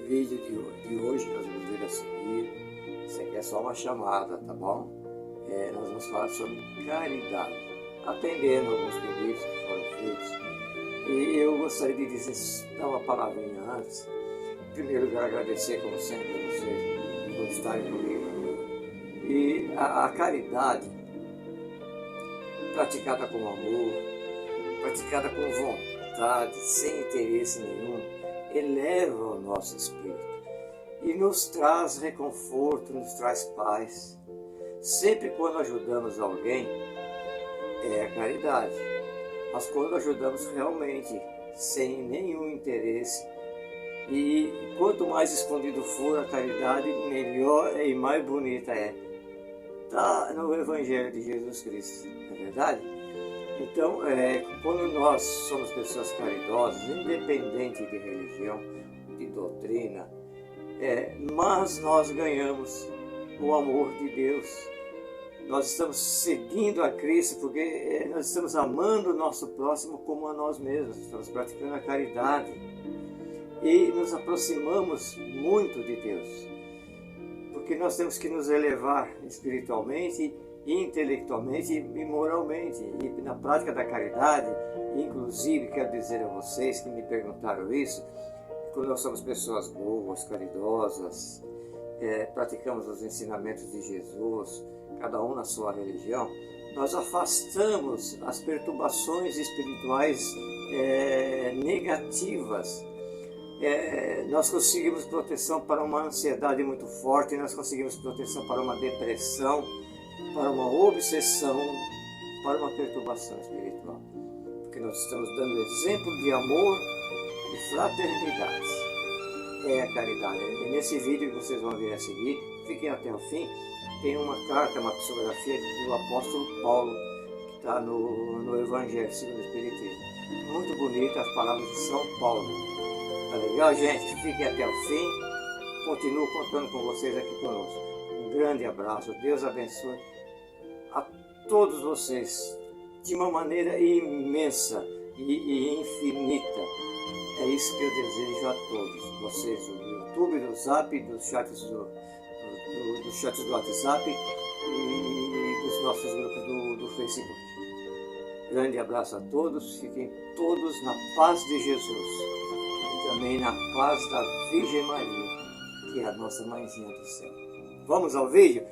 vídeo de hoje nós vamos ver a seguir. Isso aqui é só uma chamada, tá bom? Nós vamos falar sobre caridade, atendendo alguns pedidos que foram feitos. E eu gostaria de dar uma palavrinha antes. Em primeiro lugar, agradecer, como sempre, a vocês por estarem comigo. E a caridade, praticada com amor, praticada com vontade, sem interesse nenhum, eleva o nosso espírito e nos traz reconforto, nos traz paz. Sempre quando ajudamos alguém, é a caridade. Mas quando ajudamos realmente, sem nenhum interesse, e quanto mais escondido for a caridade, melhor e mais bonita é. Está no Evangelho de Jesus Cristo, não é verdade? Então, quando nós somos pessoas caridosas, independente de religião, de doutrina, mas nós ganhamos o amor de Deus. Nós estamos seguindo a Cristo porque nós estamos amando o nosso próximo como a nós mesmos, estamos praticando a caridade e nos aproximamos muito de Deus, porque nós temos que nos elevar espiritualmente, intelectualmente e moralmente. E na prática da caridade, inclusive, quero dizer a vocês que me perguntaram isso, quando nós somos pessoas boas, caridosas, praticamos os ensinamentos de Jesus, cada um na sua religião, nós afastamos as perturbações espirituais negativas. Nós conseguimos proteção para uma ansiedade muito forte, nós conseguimos proteção para uma depressão, para uma obsessão, para uma perturbação espiritual. Porque nós estamos dando exemplo de amor e fraternidade. É a caridade. E nesse vídeo que vocês vão ver a seguir, fiquem até o fim, tem uma carta, uma psicografia do apóstolo Paulo, que está no Evangelho segundo o Espiritismo. Muito bonita as palavras de São Paulo. Tá legal, gente? Fiquem até o fim. Continuo contando com vocês aqui conosco. Um grande abraço. Deus abençoe a todos vocês de uma maneira imensa e infinita. É isso que eu desejo a todos vocês do YouTube, do Zap, dos chats do WhatsApp e dos nossos grupos do Facebook. Grande abraço a todos. Fiquem todos na paz de Jesus e também na paz da Virgem Maria, que é a nossa mãezinha do céu. Vamos ao vídeo?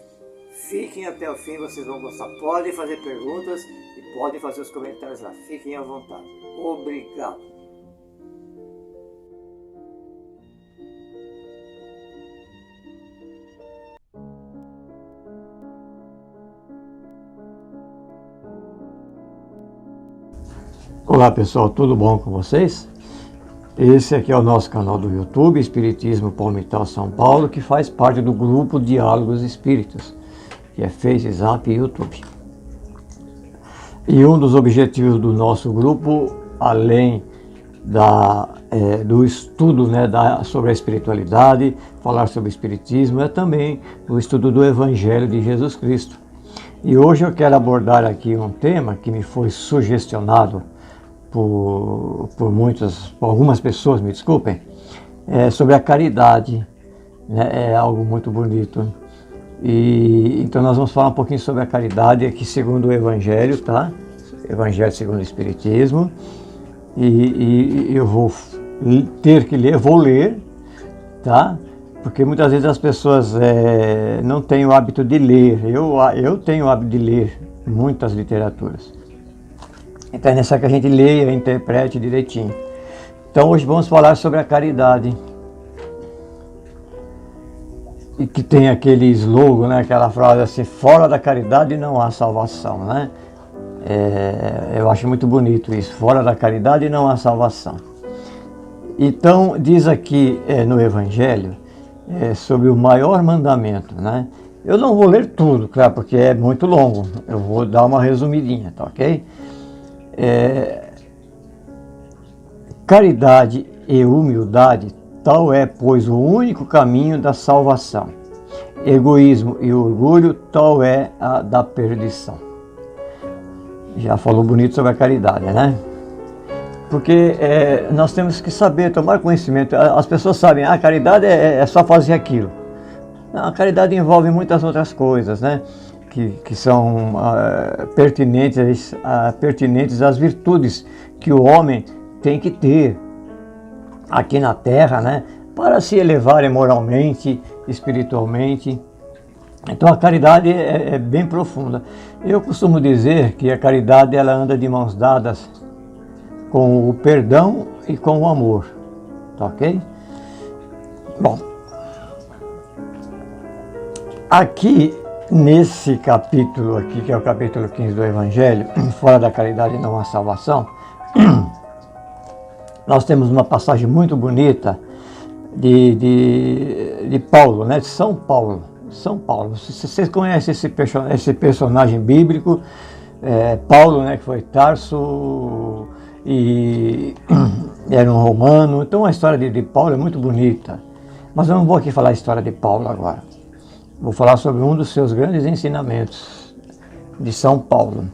Fiquem até o fim, vocês vão gostar. Podem fazer perguntas e podem fazer os comentários lá. Fiquem à vontade. Obrigado. Olá pessoal, tudo bom com vocês? Esse aqui é o nosso canal do YouTube, Espiritismo Palmital São Paulo, que faz parte do grupo Diálogos Espíritas, que é Face, Zap e YouTube. E um dos objetivos do nosso grupo, além do estudo sobre a espiritualidade, falar sobre o Espiritismo, é também o estudo do Evangelho de Jesus Cristo. E hoje eu quero abordar aqui um tema que me foi sugestionado por algumas pessoas, me desculpem, sobre a caridade, né? É algo muito bonito. E então nós vamos falar um pouquinho sobre a caridade aqui segundo o Evangelho, tá? Evangelho segundo o Espiritismo. E eu vou ter que ler, vou ler, tá? Porque muitas vezes as pessoas não têm o hábito de ler. Eu tenho o hábito de ler muitas literaturas. Então é necessário que a gente leia e interprete direitinho. Então hoje vamos falar sobre a caridade. E que tem aquele slogan, né? Aquela frase assim, fora da caridade não há salvação, né? Eu acho muito bonito isso, fora da caridade não há salvação. Então diz aqui no Evangelho sobre o maior mandamento, né? Eu não vou ler tudo, claro, porque é muito longo. Eu vou dar uma resumidinha, tá ok? Caridade e humildade, tal é, pois, o único caminho da salvação. Egoísmo e orgulho, tal é a da perdição. Já falou bonito sobre a caridade, né? Porque nós temos que saber, tomar conhecimento. As pessoas sabem, a caridade é só fazer aquilo. Não, a caridade envolve muitas outras coisas, né? Que são pertinentes às virtudes que o homem tem que ter aqui na Terra, né? Para se elevarem moralmente, espiritualmente. Então a caridade é bem profunda. Eu costumo dizer que a caridade ela anda de mãos dadas com o perdão e com o amor, tá ok? Bom, aqui nesse capítulo aqui, que é o capítulo 15 do Evangelho, fora da caridade não há salvação, nós temos uma passagem muito bonita de Paulo, né? De São Paulo. São Paulo. Vocês conhecem esse personagem bíblico, Paulo, né? Que foi Tarso e era um romano. Então a história de Paulo é muito bonita. Mas eu não vou aqui falar a história de Paulo agora. Vou falar sobre um dos seus grandes ensinamentos de São Paulo.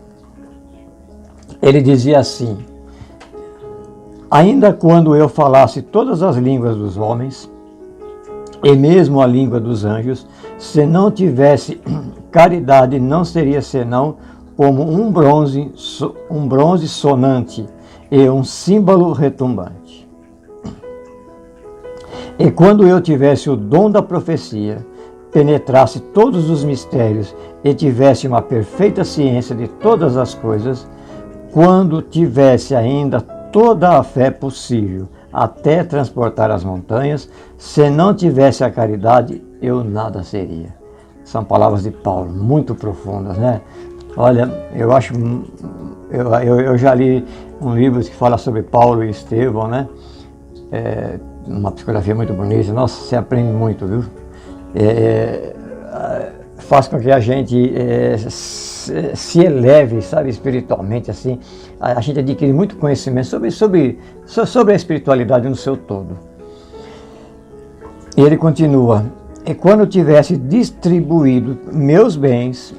Ele dizia assim: ainda quando eu falasse todas as línguas dos homens, e mesmo a língua dos anjos, se não tivesse caridade, não seria senão como um bronze sonante e um símbolo retumbante. E quando eu tivesse o dom da profecia, penetrasse todos os mistérios e tivesse uma perfeita ciência de todas as coisas, quando tivesse ainda toda a fé possível, até transportar as montanhas, se não tivesse a caridade, eu nada seria. São palavras de Paulo, muito profundas, né? Olha, eu já li um livro que fala sobre Paulo e Estevão, né? Uma psicografia muito bonita. Nossa, você aprende muito, viu? Faz com que a gente se eleve, sabe, espiritualmente, assim. A gente adquire muito conhecimento sobre a espiritualidade no seu todo. E ele continua: e quando eu tivesse distribuído meus bens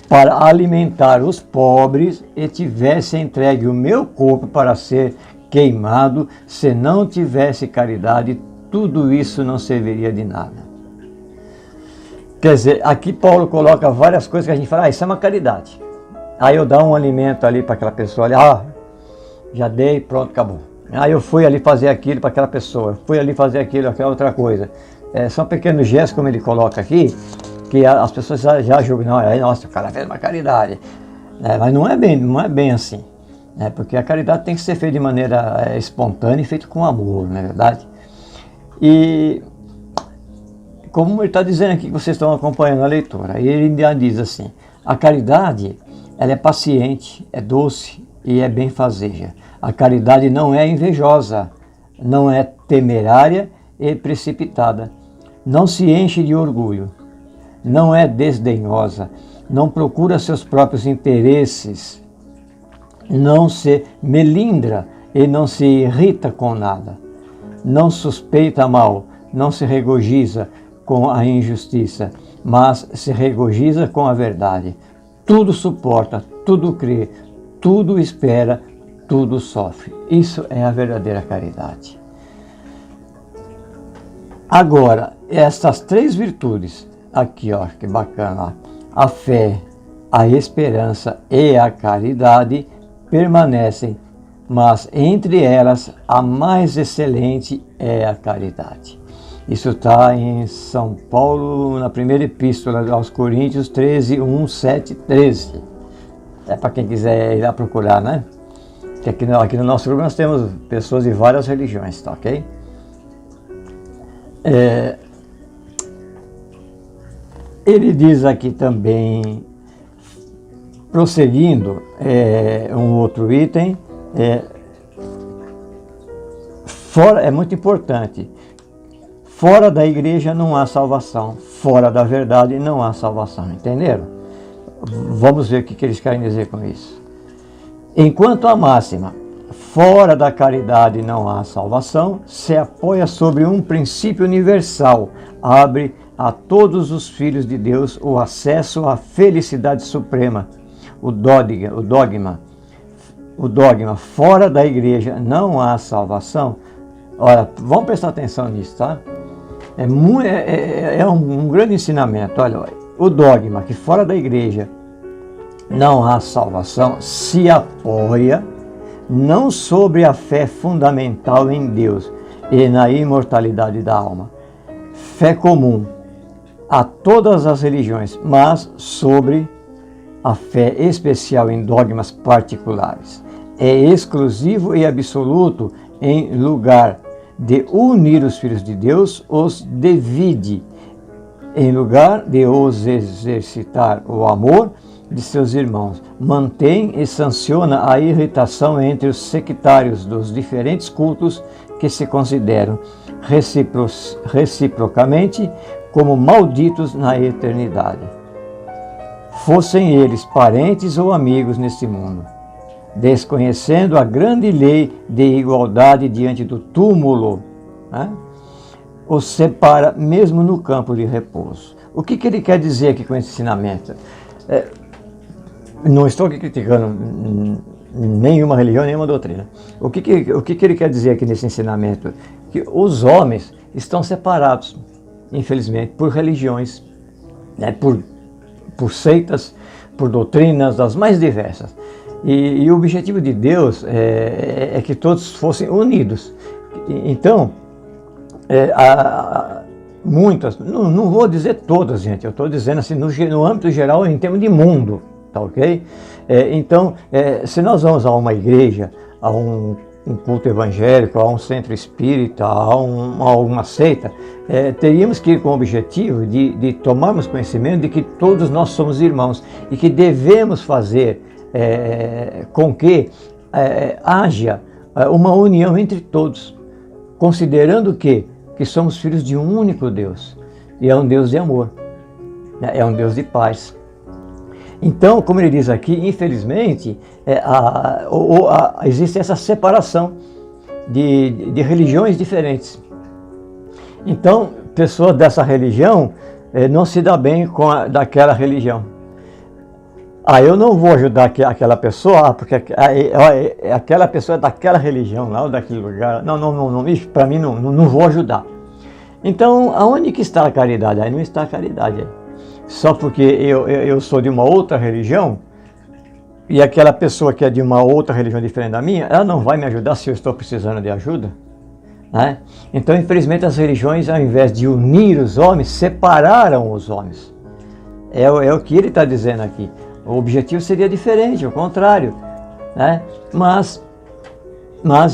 para alimentar os pobres e tivesse entregue o meu corpo para ser queimado, se não tivesse caridade, tudo isso não serviria de nada. Quer dizer, aqui Paulo coloca várias coisas que a gente fala, isso é uma caridade. Aí eu dou um alimento ali para aquela pessoa, ali, já dei, pronto, acabou. Aí eu fui ali fazer aquilo para aquela pessoa, fui ali fazer aquilo, aquela outra coisa. São pequenos gestos, como ele coloca aqui, que as pessoas já julgam, não, nossa, o cara fez uma caridade. Mas não é bem assim. Porque a caridade tem que ser feita de maneira espontânea e feita com amor, não é verdade? E como ele está dizendo aqui, que vocês estão acompanhando a leitura, ele ainda diz assim: a caridade, ela é paciente, é doce e é benfazeja. A caridade não é invejosa, não é temerária e precipitada, não se enche de orgulho, não é desdenhosa, não procura seus próprios interesses, não se melindra e não se irrita com nada, não suspeita mal, não se regozija com a injustiça, mas se regozija com a verdade. Tudo suporta, tudo crê, tudo espera, tudo sofre. Isso é a verdadeira caridade. Agora, essas três virtudes, aqui ó, que bacana, a fé, a esperança e a caridade permanecem, mas entre elas a mais excelente é a caridade. Isso está em São Paulo, na primeira epístola aos Coríntios 13, 1, 7, 13. É para quem quiser ir lá procurar, né? Que aqui no nosso grupo nós temos pessoas de várias religiões, tá ok? Ele diz aqui também, prosseguindo, um outro item, é muito importante. Fora da igreja não há salvação, fora da verdade não há salvação, entenderam? Vamos ver o que eles querem dizer com isso. Enquanto a máxima, fora da caridade não há salvação, se apoia sobre um princípio universal, abre a todos os filhos de Deus o acesso à felicidade suprema, o dogma, fora da igreja não há salvação. Olha, vamos prestar atenção nisso, tá? É um grande ensinamento. Olha, o dogma que fora da igreja não há salvação se apoia não sobre a fé fundamental em Deus e na imortalidade da alma, fé comum a todas as religiões, mas sobre a fé especial em dogmas particulares. É exclusivo e absoluto em lugar de unir os filhos de Deus, os divide. Em lugar de os exercitar o amor de seus irmãos, mantém e sanciona a irritação entre os sectários dos diferentes cultos que se consideram reciprocamente como malditos na eternidade, fossem eles parentes ou amigos neste mundo, desconhecendo a grande lei de igualdade diante do túmulo, né? Os separa mesmo no campo de repouso. O que ele quer dizer aqui com esse ensinamento? Não estou aqui criticando nenhuma religião, nenhuma doutrina. O que ele quer dizer aqui nesse ensinamento? Que os homens estão separados, infelizmente, por religiões, né? por seitas, por doutrinas das mais diversas. E o objetivo de Deus é que todos fossem unidos. Então, muitas, não vou dizer todas, gente, eu estou dizendo assim, no âmbito geral, em termos de mundo, tá ok? Então, se nós vamos a uma igreja, a um culto evangélico, a um centro espírita, a uma seita, teríamos que ir com o objetivo de tomarmos conhecimento de que todos nós somos irmãos e que devemos fazer com que haja uma união entre todos, considerando que somos filhos de um único Deus, e é um Deus de amor, né? É um Deus de paz. Então, como ele diz aqui, infelizmente, existe essa separação de religiões diferentes. Então, pessoas dessa religião não se dá bem com daquela religião. Eu não vou ajudar aquela pessoa, porque aquela pessoa é daquela religião lá, ou daquele lugar. Não, para mim não vou ajudar. Então, aonde que está a caridade? Aí não está a caridade. Só porque eu sou de uma outra religião, e aquela pessoa que é de uma outra religião diferente da minha, ela não vai me ajudar se eu estou precisando de ajuda, né? Então, infelizmente, as religiões, ao invés de unir os homens, separaram os homens. É o que ele está dizendo aqui. O objetivo seria diferente, o contrário, né? Mas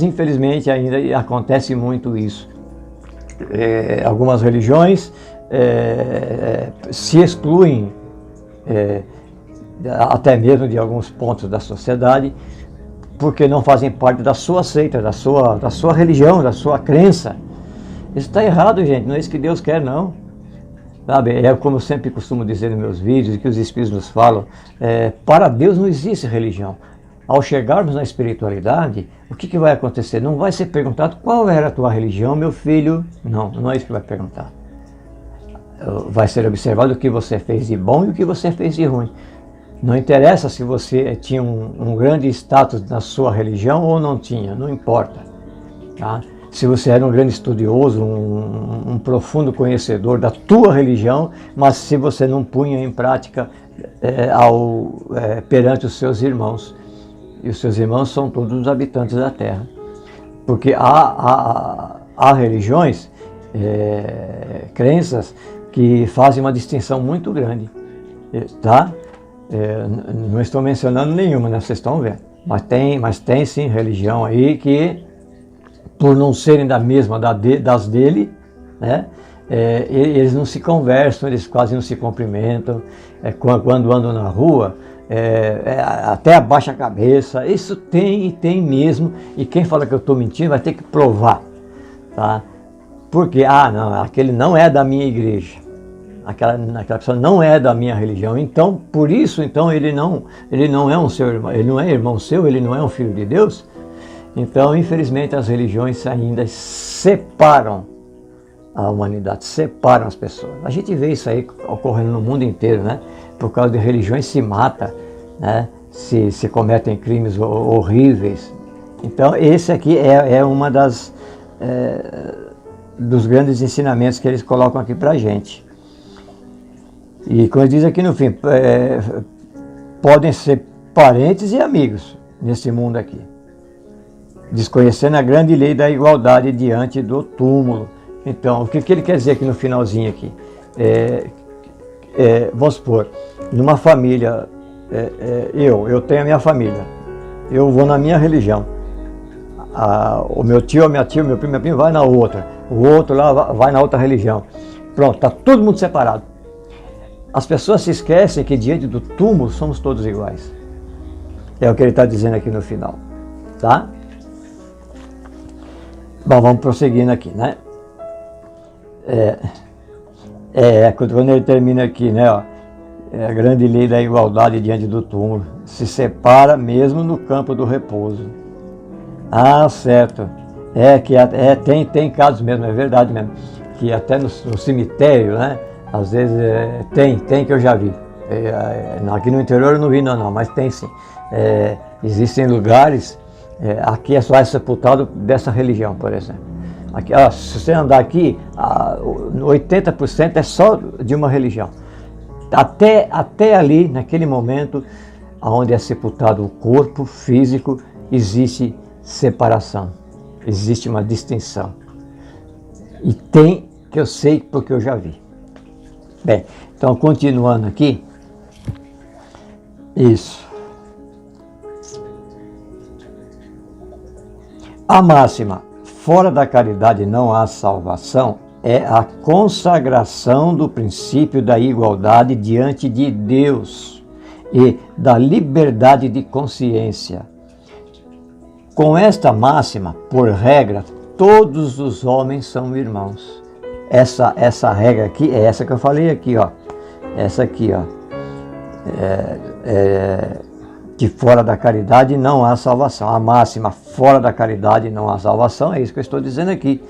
infelizmente ainda acontece muito isso. Algumas religiões se excluem até mesmo de alguns pontos da sociedade, porque não fazem parte da sua seita, da sua religião, da sua crença. Isso está errado, gente, não é isso que Deus quer, não. Sabe, como eu sempre costumo dizer nos meus vídeos, e que os Espíritos nos falam, para Deus não existe religião. Ao chegarmos na espiritualidade, o que vai acontecer? Não vai ser perguntado qual era a tua religião, meu filho. Não é isso que vai perguntar. Vai ser observado o que você fez de bom e o que você fez de ruim. Não interessa se você tinha um grande status na sua religião ou não tinha, não importa, tá? Se você era um grande estudioso, um profundo conhecedor da tua religião, mas se você não punha em prática perante os seus irmãos. E os seus irmãos são todos os habitantes da Terra. Porque há religiões, crenças, que fazem uma distinção muito grande, tá? Não estou mencionando nenhuma, né? Vocês estão vendo. Mas tem sim religião aí que, por não serem da mesma das dele, né? Eles não se conversam, eles quase não se cumprimentam. Quando andam na rua, até abaixa a cabeça. Isso tem mesmo. E quem fala que eu estou mentindo vai ter que provar, tá? Porque, não, aquele não é da minha igreja. Aquela pessoa não é da minha religião. Então, por isso, ele não é um seu irmão. Ele não é irmão seu, ele não é um filho de Deus. Então, infelizmente, as religiões ainda separam a humanidade, separam as pessoas. A gente vê isso aí ocorrendo no mundo inteiro, né? Por causa de religiões se mata, né? se cometem crimes horríveis. Então esse aqui é uma dos grandes ensinamentos que eles colocam aqui para a gente. E como diz aqui no fim, podem ser parentes e amigos nesse mundo aqui, desconhecendo a grande lei da igualdade diante do túmulo. Então, o que ele quer dizer aqui no finalzinho aqui? Vamos supor, numa família, eu tenho a minha família, eu vou na minha religião, o meu tio, a minha tia, meu primo vai na outra, o outro lá vai na outra religião. Pronto, está todo mundo separado. As pessoas se esquecem que diante do túmulo somos todos iguais. É o que ele está dizendo aqui no final, tá? Bom, vamos prosseguindo aqui, né? Quando ele termina aqui, né? Ó, a grande lei da igualdade diante do túmulo se separa mesmo no campo do repouso. Ah, certo. Tem casos mesmo, é verdade mesmo, que até no cemitério, né? Às vezes tem que eu já vi. Aqui no interior eu não vi não, mas tem sim. Existem lugares, aqui é só sepultado dessa religião, por exemplo. Aqui, se você andar aqui, 80% é só de uma religião. Até ali, naquele momento, onde é sepultado o corpo físico, existe separação, existe uma distinção. E tem, que eu sei porque eu já vi. Bem, então continuando aqui, isso. A máxima, fora da caridade não há salvação, é a consagração do princípio da igualdade diante de Deus e da liberdade de consciência. Com esta máxima, por regra, todos os homens são irmãos. Essa regra aqui é essa que eu falei aqui, ó. Essa aqui, ó. Que fora da caridade não há salvação. A máxima, fora da caridade não há salvação, é isso que eu estou dizendo aqui.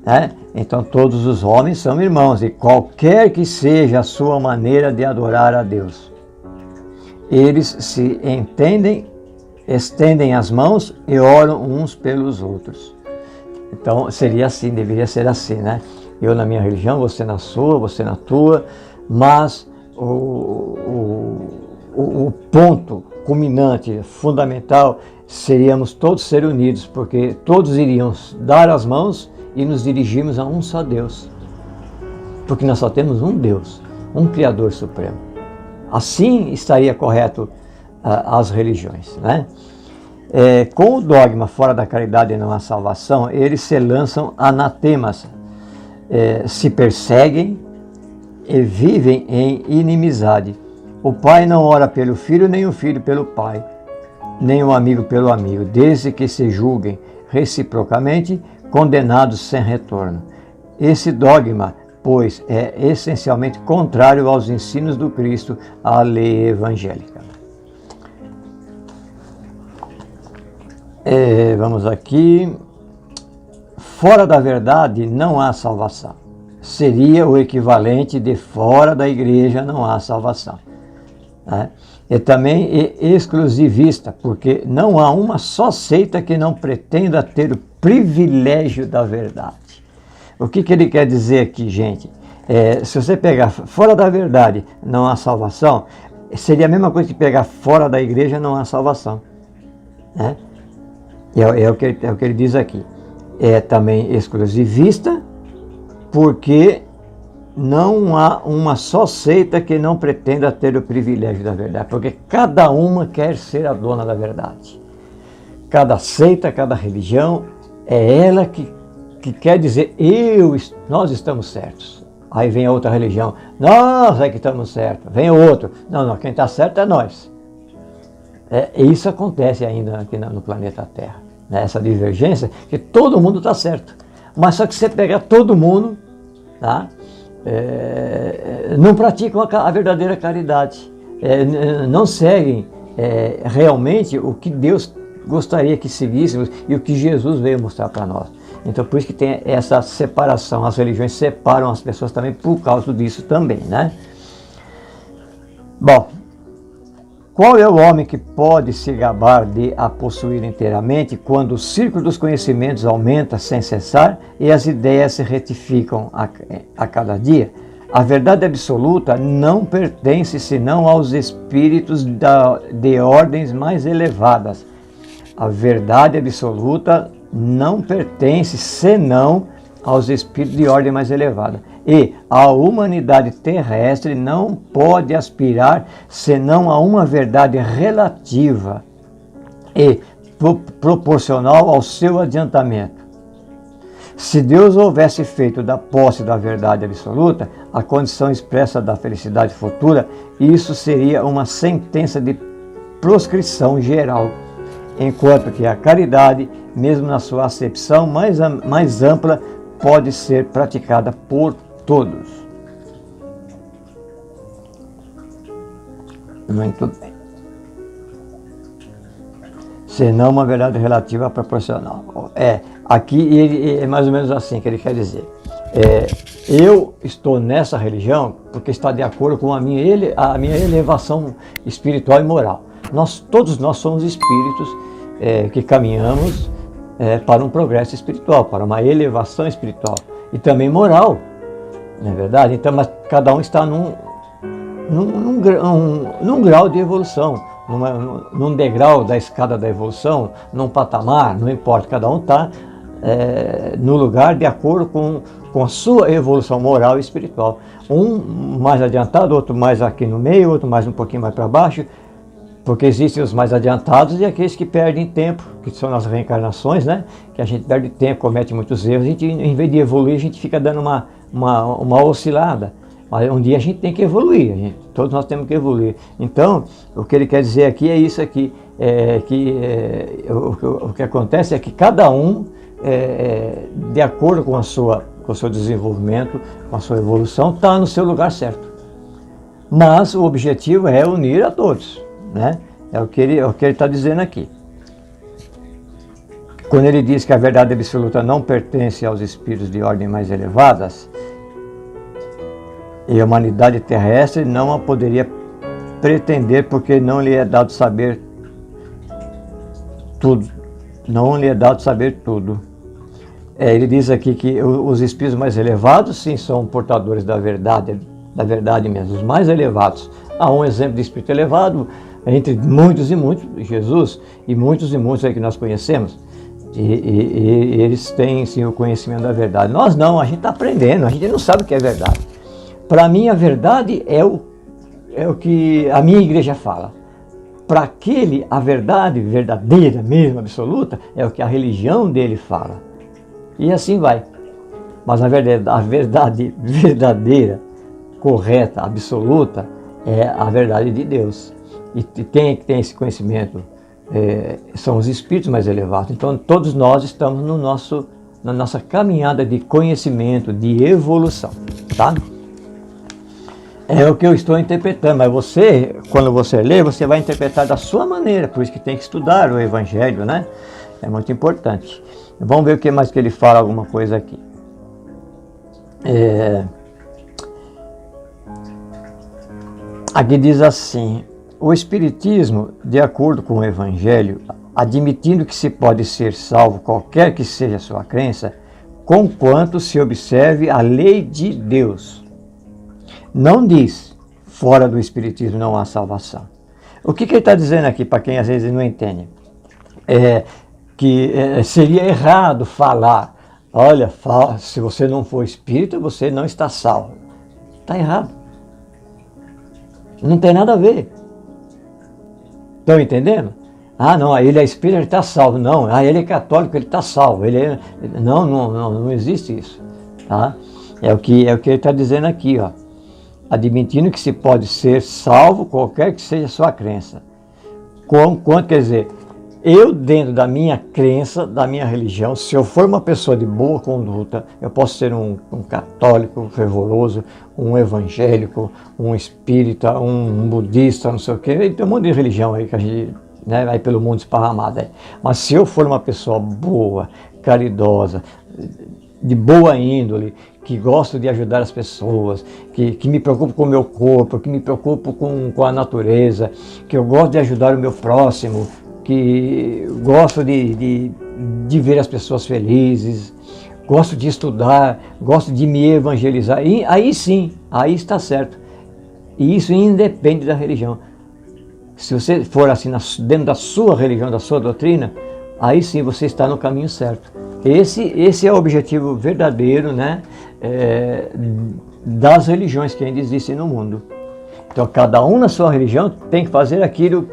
Né? Então todos os homens são irmãos, e qualquer que seja a sua maneira de adorar a Deus, eles se entendem, estendem as mãos e oram uns pelos outros. Então seria assim, deveria ser assim, né? Eu na minha religião, você na sua, você na tua, mas o ponto culminante, fundamental, seríamos todos ser unidos, porque todos iriam dar as mãos e nos dirigirmos a um só Deus, porque nós só temos um Deus, um Criador Supremo. Assim estaria correto as religiões, né? Com o dogma fora da caridade não há salvação, eles se lançam anatemas, se perseguem e vivem em inimizade. O pai não ora pelo filho, nem o filho pelo pai, nem o amigo pelo amigo, desde que se julguem reciprocamente condenados sem retorno. Esse dogma, pois, é essencialmente contrário aos ensinos do Cristo, à lei evangélica. Vamos aqui. Fora da verdade não há salvação. Seria o equivalente de fora da igreja não há salvação. E também exclusivista, porque não há uma só seita que não pretenda ter o privilégio da verdade. O que ele quer dizer aqui, gente? Se você pegar fora da verdade não há salvação, seria a mesma coisa que pegar fora da igreja não há salvação. Né? É o que ele diz aqui. É também exclusivista, porque não há uma só seita que não pretenda ter o privilégio da verdade, porque cada uma quer ser a dona da verdade. Cada seita, cada religião, é ela que quer dizer, nós estamos certos. Aí vem a outra religião, nós é que estamos certos. Vem o outro, não, quem está certo é nós. Isso acontece ainda aqui no planeta Terra, né? Essa divergência, que todo mundo está certo. Mas só que você pegar todo mundo, tá? Não praticam a verdadeira caridade, não seguem realmente o que Deus gostaria que seguíssemos e o que Jesus veio mostrar para nós. Então por isso que tem essa separação, as religiões separam as pessoas também por causa disso também, né? Bom, Qual é o homem que pode se gabar de a possuir inteiramente quando o círculo dos conhecimentos aumenta sem cessar e as ideias se retificam a cada dia? A verdade absoluta não pertence senão aos espíritos de ordens mais elevadas. A verdade absoluta não pertence senão aos espíritos de ordem mais elevada. E a humanidade terrestre não pode aspirar senão a uma verdade relativa e proporcional ao seu adiantamento. Se Deus houvesse feito da posse da verdade absoluta a condição expressa da felicidade futura, isso seria uma sentença de proscrição geral, enquanto que a caridade, mesmo na sua acepção mais ampla, pode ser praticada por todos. Muito bem. Senão uma verdade relativa proporcional. Aqui ele é mais ou menos assim que ele quer dizer. Eu estou nessa religião porque está de acordo com a minha elevação espiritual e moral. Todos nós somos espíritos que caminhamos para um progresso espiritual, para uma elevação espiritual e também moral. Não é verdade? Então, mas cada um está num grau de evolução, num degrau da escada da evolução, num patamar, não importa, cada um está no lugar de acordo com a sua evolução moral e espiritual. Um mais adiantado, outro mais aqui no meio, outro mais um pouquinho mais para baixo, porque existem os mais adiantados e aqueles que perdem tempo, que são as reencarnações, né? Que a gente perde tempo, comete muitos erros, a gente, em vez de evoluir, a gente fica dando uma oscilada. Mas um dia a gente tem que evoluir, todos nós temos que evoluir. Então, o que ele quer dizer aqui é isso aqui, o que acontece é que cada um, de acordo com o seu desenvolvimento, com a sua evolução, está no seu lugar certo. Mas o objetivo é unir a todos, né? É o que ele está dizendo aqui. Quando ele diz que a verdade absoluta não pertence aos espíritos de ordem mais elevadas, e a humanidade terrestre não a poderia pretender porque não lhe é dado saber tudo. Não lhe é dado saber tudo. Ele diz aqui que os espíritos mais elevados, sim, são portadores da verdade mesmo, os mais elevados. Há um exemplo de espírito elevado, entre muitos e muitos, Jesus, e muitos aí que nós conhecemos. E eles têm, sim, o conhecimento da verdade. Nós não, a gente está aprendendo, a gente não sabe o que é verdade. Para mim, a verdade é o que a minha igreja fala. Para aquele, a verdade verdadeira mesmo, absoluta, é o que a religião dele fala. E assim vai. Mas a verdade verdadeira, correta, absoluta, é a verdade de Deus. E quem tem esse conhecimento são os espíritos mais elevados. Então, todos nós estamos na nossa caminhada de conhecimento, de evolução. Tá? É o que eu estou interpretando, mas você, quando você lê, você vai interpretar da sua maneira, por isso que tem que estudar o Evangelho, né? É muito importante. Vamos ver o que mais que ele fala, alguma coisa aqui. Aqui diz assim: o Espiritismo, de acordo com o Evangelho, admitindo que se pode ser salvo qualquer que seja a sua crença, conquanto se observe a lei de Deus. Não diz, fora do Espiritismo não há salvação. O que ele está dizendo aqui, para quem às vezes não entende? Seria errado falar, olha, se você não for espírita, você não está salvo. Está errado. Não tem nada a ver. Estão entendendo? Ah, não, ele é espírita, ele está salvo. Não, ele é católico, ele está salvo. Não existe isso. Tá? É o que ele está dizendo aqui, ó. Admitindo que se pode ser salvo qualquer que seja a sua crença. Quanto quer dizer, eu dentro da minha crença, da minha religião, se eu for uma pessoa de boa conduta, eu posso ser um católico fervoroso, um evangélico, um espírita, um budista, não sei o quê. Tem um monte de religião aí que a gente, né, vai pelo mundo esparramado aí. Mas se eu for uma pessoa boa, caridosa, de boa índole, que gosto de ajudar as pessoas, que me preocupo com o meu corpo, que me preocupo com a natureza, que eu gosto de ajudar o meu próximo, que gosto de ver as pessoas felizes, gosto de estudar, gosto de me evangelizar. E aí sim, aí está certo. E isso independe da religião. Se você for assim dentro da sua religião, da sua doutrina, aí sim você está no caminho certo. Esse é o objetivo verdadeiro, né, das religiões que ainda existem no mundo. Então cada um na sua religião tem que fazer aquilo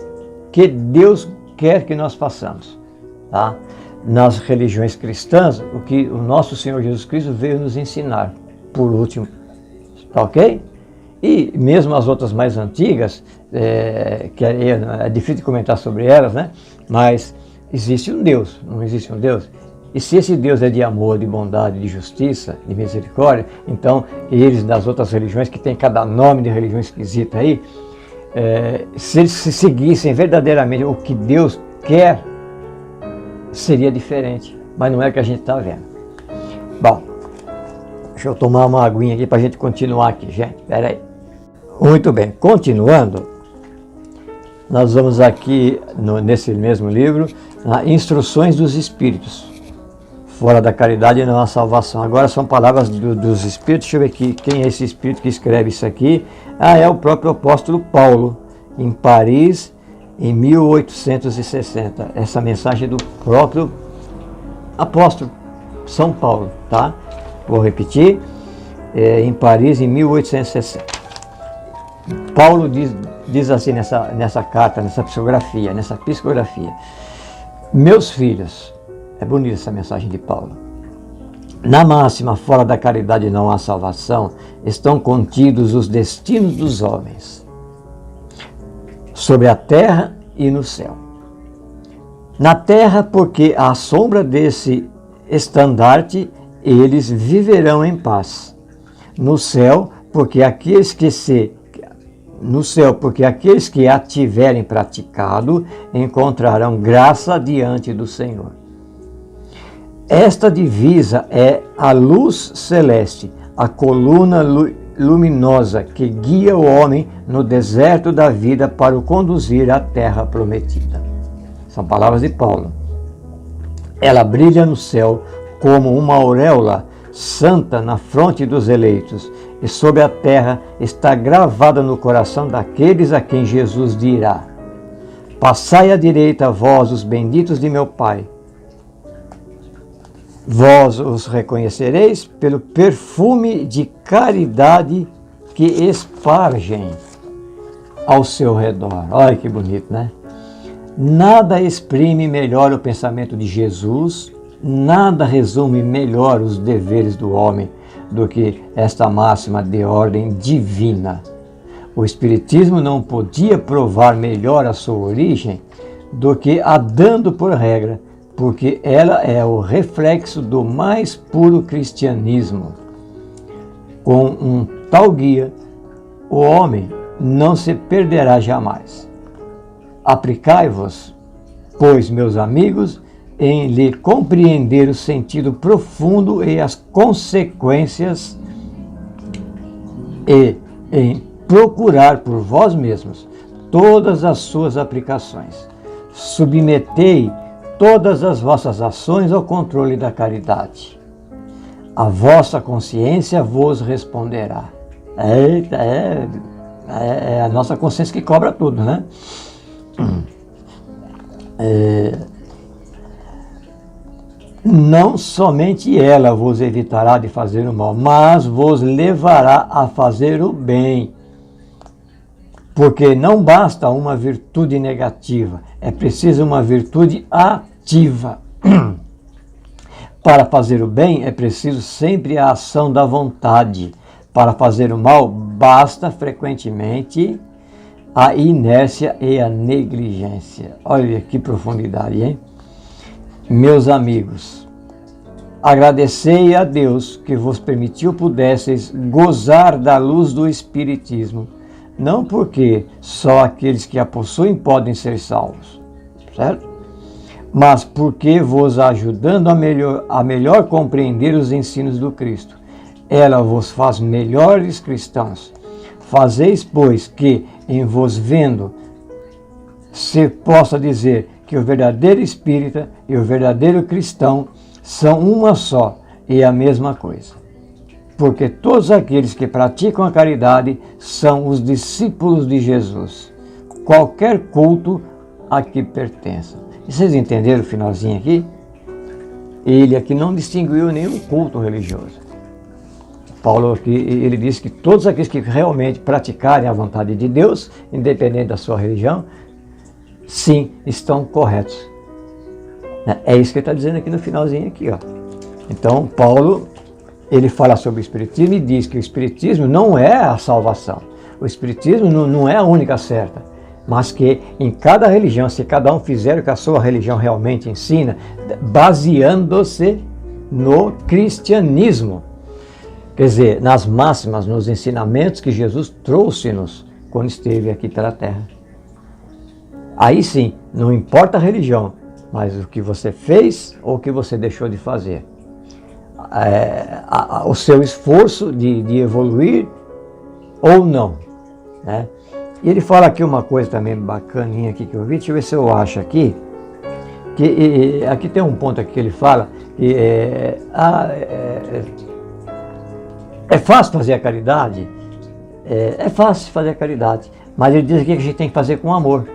que Deus quer que nós façamos, tá? Nas religiões cristãs, o que o nosso Senhor Jesus Cristo veio nos ensinar, por último, tá ok? E mesmo as outras mais antigas, que é difícil de comentar sobre elas, né? Mas existe um Deus, não existe um Deus? E se esse Deus é de amor, de bondade, de justiça, de misericórdia, então eles das outras religiões, que tem cada nome de religião esquisita aí, se eles se seguissem verdadeiramente o que Deus quer, seria diferente. Mas não é o que a gente está vendo. Bom, deixa eu tomar uma aguinha aqui para a gente continuar aqui, gente. Espera aí. Muito bem, continuando, nós vamos aqui nesse mesmo livro, Instruções dos Espíritos. Fora da caridade não há salvação. Agora são palavras dos Espíritos. Deixa eu ver aqui quem é esse Espírito que escreve isso aqui. É o próprio apóstolo Paulo, em Paris, em 1860. Essa mensagem do próprio apóstolo São Paulo, tá? Vou repetir. Em Paris, em 1860. Paulo diz assim nessa carta, nessa psicografia. Meus filhos, é bonita essa mensagem de Paulo. Na máxima, fora da caridade não há salvação, estão contidos os destinos dos homens, sobre a terra e no céu. Na terra, porque à sombra desse estandarte, eles viverão em paz. No céu, porque aqueles que a tiverem praticado encontrarão graça diante do Senhor. Esta divisa é a luz celeste, a coluna luminosa que guia o homem no deserto da vida para o conduzir à terra prometida. São palavras de Paulo. Ela brilha no céu como uma auréola santa na fronte dos eleitos, e sobre a terra está gravada no coração daqueles a quem Jesus dirá: passai à direita, vós, os benditos de meu Pai. Vós os reconhecereis pelo perfume de caridade que espargem ao seu redor. Olha que bonito, né? Nada exprime melhor o pensamento de Jesus, nada resume melhor os deveres do homem do que esta máxima de ordem divina. O Espiritismo não podia provar melhor a sua origem do que a dando por regra, porque ela é o reflexo do mais puro cristianismo. Com um tal guia, o homem não se perderá jamais. Aplicai-vos, pois, meus amigos, em lhe compreender o sentido profundo e as consequências, e em procurar por vós mesmos todas as suas aplicações. Submetei todas as vossas ações ao controle da caridade. A vossa consciência vos responderá. É a nossa consciência que cobra tudo, né? Não somente ela vos evitará de fazer o mal, mas vos levará a fazer o bem. Porque não basta uma virtude negativa, é preciso uma virtude ativa. Para fazer o bem é preciso sempre a ação da vontade. Para fazer o mal, basta frequentemente a inércia e a negligência. Olha que profundidade, hein? Meus amigos, agradecei a Deus que vos permitiu pudesseis gozar da luz do Espiritismo, não porque só aqueles que a possuem podem ser salvos, certo? Mas porque vos ajudando a melhor compreender os ensinos do Cristo, ela vos faz melhores cristãos. Fazeis, pois, que em vos vendo se possa dizer que o verdadeiro espírita e o verdadeiro cristão são uma só e a mesma coisa. Porque todos aqueles que praticam a caridade são os discípulos de Jesus, qualquer culto a que pertençam. E vocês entenderam o finalzinho aqui? Ele aqui não distinguiu nenhum culto religioso. Paulo aqui, ele disse que todos aqueles que realmente praticarem a vontade de Deus, independente da sua religião, sim, estão corretos. É isso que ele está dizendo aqui no finalzinho aqui, ó. Então, Paulo, ele fala sobre o Espiritismo e diz que o Espiritismo não é a salvação. O Espiritismo não é a única certa, mas que em cada religião, se cada um fizer o que a sua religião realmente ensina, baseando-se no cristianismo, quer dizer, nas máximas, nos ensinamentos que Jesus trouxe-nos quando esteve aqui pela terra. Aí sim, não importa a religião, mas o que você fez ou o que você deixou de fazer. O seu esforço de evoluir ou não, né? E ele fala aqui uma coisa também bacaninha aqui que eu vi, deixa eu ver se eu acho aqui, que aqui tem um ponto aqui que ele fala que é fácil fazer a caridade, é fácil fazer a caridade, mas ele diz aqui que a gente tem que fazer com amor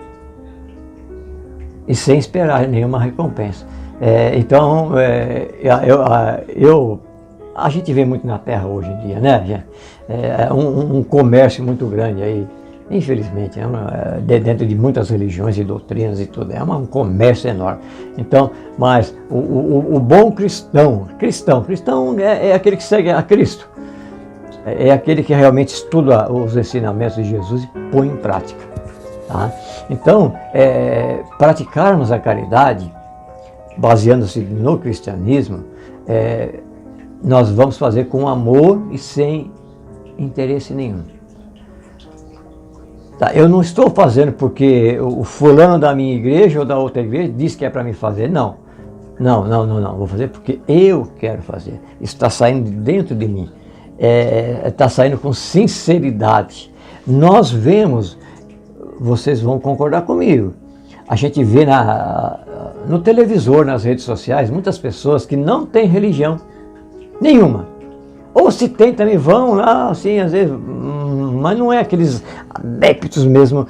e sem esperar nenhuma recompensa. Então, a gente vê muito na Terra hoje em dia, né? Um comércio muito grande aí, infelizmente, dentro de muitas religiões e doutrinas e tudo, um comércio enorme. Então, mas o bom cristão é aquele que segue a Cristo, é aquele que realmente estuda os ensinamentos de Jesus e põe em prática. Tá? Então, praticarmos a caridade, baseando-se no cristianismo, nós vamos fazer com amor e sem interesse nenhum. Tá? Eu não estou fazendo porque o fulano da minha igreja ou da outra igreja disse que é para me fazer. Não. Vou fazer porque eu quero fazer. Isso está saindo de dentro de mim. Está saindo com sinceridade. Nós vemos, vocês vão concordar comigo, a gente vê no televisor, nas redes sociais, muitas pessoas que não têm religião nenhuma. Ou se tem também vão lá, assim, às vezes, mas não é aqueles adeptos mesmo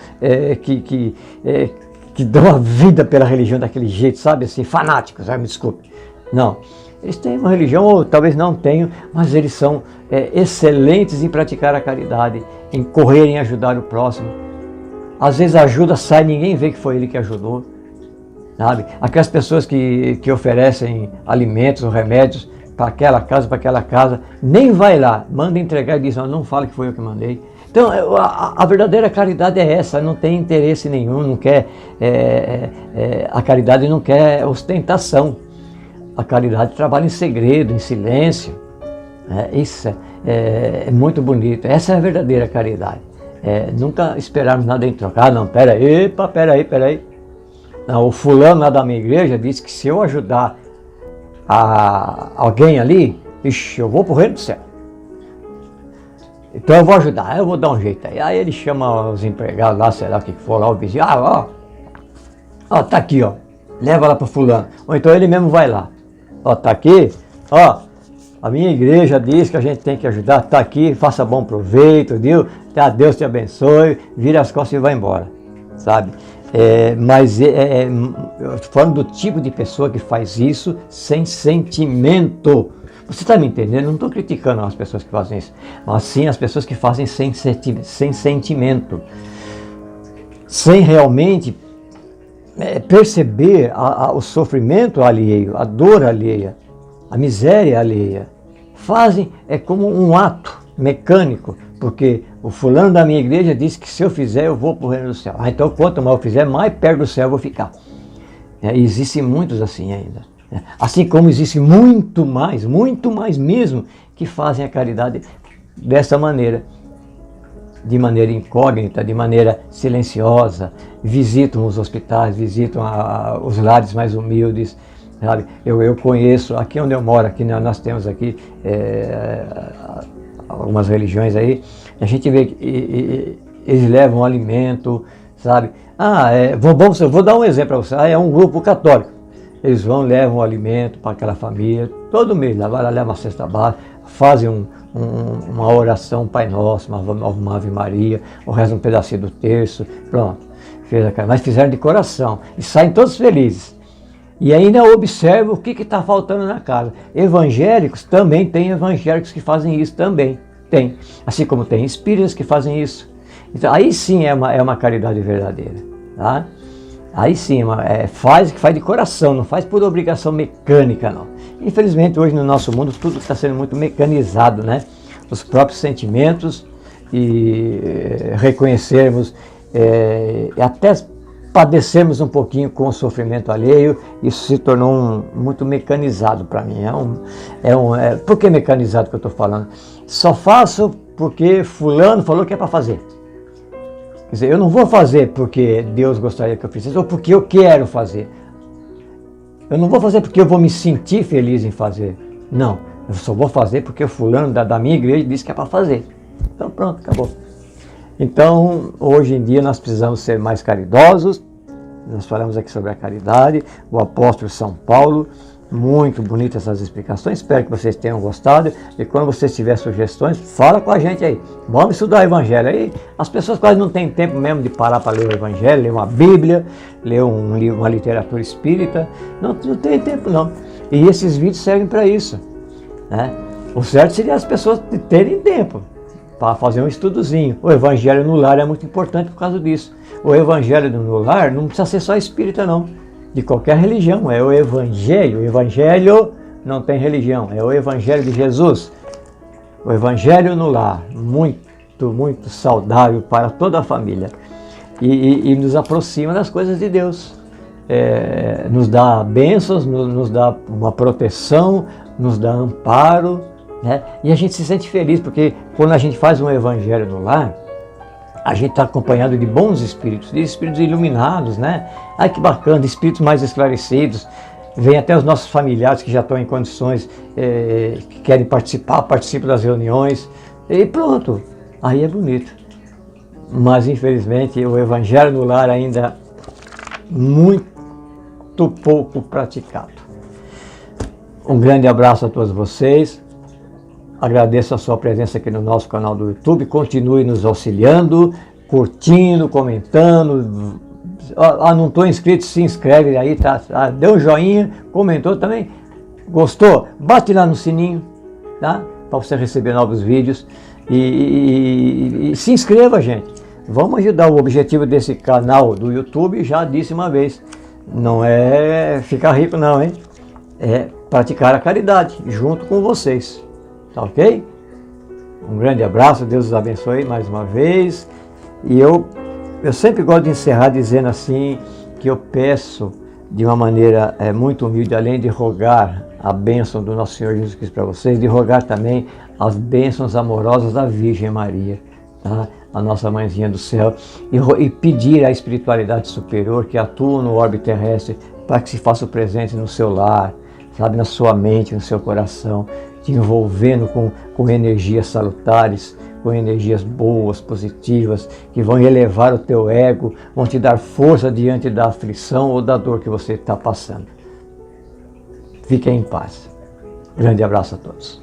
que dão a vida pela religião daquele jeito, sabe, assim, fanáticos, me desculpe. Não, eles têm uma religião, ou talvez não tenham, mas eles são excelentes em praticar a caridade, em correr, em ajudar o próximo. Às vezes a ajuda sai, ninguém vê que foi ele que ajudou, sabe? Aquelas pessoas que oferecem alimentos ou remédios para aquela casa, nem vai lá, manda entregar e diz, não fala que foi eu que mandei. Então, a verdadeira caridade é essa, não tem interesse nenhum, não quer, a caridade não quer ostentação. A caridade trabalha em segredo, em silêncio. Isso é muito bonito, essa é a verdadeira caridade. Nunca esperarmos nada em trocar, não, peraí. Não, o fulano lá da minha igreja disse que se eu ajudar alguém ali, eu vou pro reino do céu. Então eu vou ajudar, eu vou dar um jeito aí. Aí ele chama os empregados lá, sei lá o que for lá, o vizinho, tá aqui, leva lá pro fulano. Ou então ele mesmo vai lá, tá aqui, a minha igreja diz que a gente tem que ajudar, tá aqui, faça bom proveito, viu? Deus te abençoe, vira as costas e vai embora, sabe? Mas eu estou falando do tipo de pessoa que faz isso sem sentimento. Você está me entendendo? Eu não estou criticando as pessoas que fazem isso, mas sim as pessoas que fazem sem sentimento, sem realmente perceber o sofrimento alheio, a dor alheia, a miséria alheia. Fazem como um ato mecânico, porque o fulano da minha igreja disse que se eu fizer eu vou para o reino do céu. Então quanto mais eu fizer, mais perto do céu eu vou ficar. Existem muitos assim ainda. Assim como existe muito mais mesmo, que fazem a caridade dessa maneira, de maneira incógnita, de maneira silenciosa, visitam os hospitais, visitam os lares mais humildes, sabe? Eu conheço, aqui onde eu moro, aqui nós temos aqui algumas religiões aí, a gente vê que eles levam alimento, sabe? Vou dar um exemplo para você. É um grupo católico. Eles levam alimento para aquela família, todo mês, vai lá, leva uma cesta básica, fazem uma oração, Pai Nosso, uma Ave Maria, ou rezam um pedacinho do terço, pronto. Mas fizeram de coração e saem todos felizes. E ainda observa o que está faltando na casa. Evangélicos, também tem evangélicos que fazem isso também. Tem. Assim como tem espíritas que fazem isso. Então, aí sim é uma caridade verdadeira. Tá? Aí sim, faz de coração, não faz por obrigação mecânica, não. Infelizmente, hoje no nosso mundo, tudo está sendo muito mecanizado, né? Os próprios sentimentos e reconhecermos, até padecermos um pouquinho com o sofrimento alheio, isso se tornou muito mecanizado para mim. Por que mecanizado que eu estou falando? Só faço porque fulano falou que é para fazer. Quer dizer, eu não vou fazer porque Deus gostaria que eu fizesse, ou porque eu quero fazer. Eu não vou fazer porque eu vou me sentir feliz em fazer. Não, eu só vou fazer porque o fulano da minha igreja disse que é para fazer. Então pronto, acabou. Então, hoje em dia nós precisamos ser mais caridosos. Nós falamos aqui sobre a caridade, o apóstolo São Paulo. Muito bonitas essas explicações, espero que vocês tenham gostado. E quando vocês tiverem sugestões, fala com a gente aí. Vamos estudar o Evangelho. Aí as pessoas quase não têm tempo mesmo de parar para ler o Evangelho, ler uma Bíblia, ler uma literatura espírita. Não tem tempo não. E esses vídeos servem para isso, né? O certo seria as pessoas terem tempo para fazer um estudozinho. O Evangelho no lar é muito importante por causa disso. O Evangelho no lar não precisa ser só espírita não. De qualquer religião, é o Evangelho. O Evangelho não tem religião, é o Evangelho de Jesus. O Evangelho no lar, muito, muito saudável para toda a família. E nos aproxima das coisas de Deus. Nos dá bênçãos, nos dá uma proteção, nos dá amparo, né? E a gente se sente feliz, porque quando a gente faz um Evangelho no lar, a gente está acompanhado de bons espíritos, de espíritos iluminados, né? Ai, que bacana, de espíritos mais esclarecidos. Vem até os nossos familiares que já estão em condições, que querem participam das reuniões. E pronto, aí é bonito. Mas, infelizmente, o Evangelho no lar ainda muito pouco praticado. Um grande abraço a todos vocês. Agradeço a sua presença aqui no nosso canal do YouTube. Continue nos auxiliando, curtindo, comentando. Não estou inscrito, se inscreve aí, tá? Deu um joinha, comentou também. Gostou? Bate lá no sininho, tá? Para você receber novos vídeos. E se inscreva, gente. Vamos ajudar. O objetivo desse canal do YouTube, já disse uma vez, não é ficar rico não, hein? É praticar a caridade junto com vocês. Tá ok? Um grande abraço, Deus os abençoe mais uma vez. E eu sempre gosto de encerrar dizendo assim, que eu peço de uma maneira muito humilde, além de rogar a bênção do nosso Senhor Jesus Cristo para vocês, de rogar também as bênçãos amorosas da Virgem Maria, tá? A nossa mãezinha do céu, e pedir à espiritualidade superior que atua no orbe terrestre para que se faça presente no seu lar, sabe, na sua mente, no seu coração, te envolvendo com energias salutares, com energias boas, positivas, que vão elevar o teu ego, vão te dar força diante da aflição ou da dor que você está passando. Fiquem em paz. Grande abraço a todos.